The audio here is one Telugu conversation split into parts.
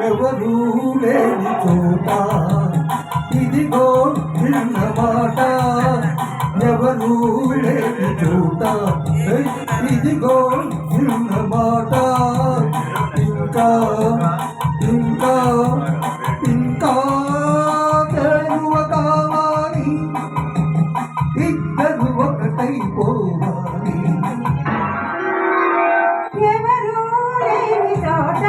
ఎవరు లేని చోట ఇదిగో చిన్నమాట, ఎవరు లేని చోట ఇదిగో చిన్నమాట. ఇంకా ఇంకా ఇంకా తెలువ కావాలి, ఇద్దరు ఒకటైపోవాలి. ఎవరు లేని చోట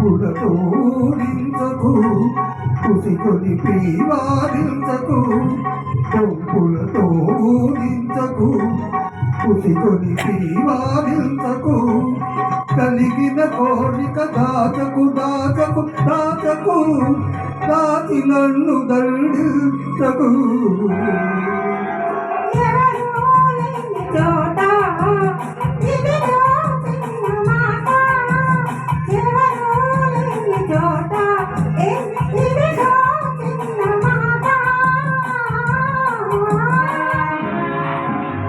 పులతో నిందకు కుసికొని వారించకు, పొంపులతో నిందకు కుసికొని వారించకు. కలిగిన కోరిక దాచకు దాచకు దాచకు, దాచి నన్ను దండించకు.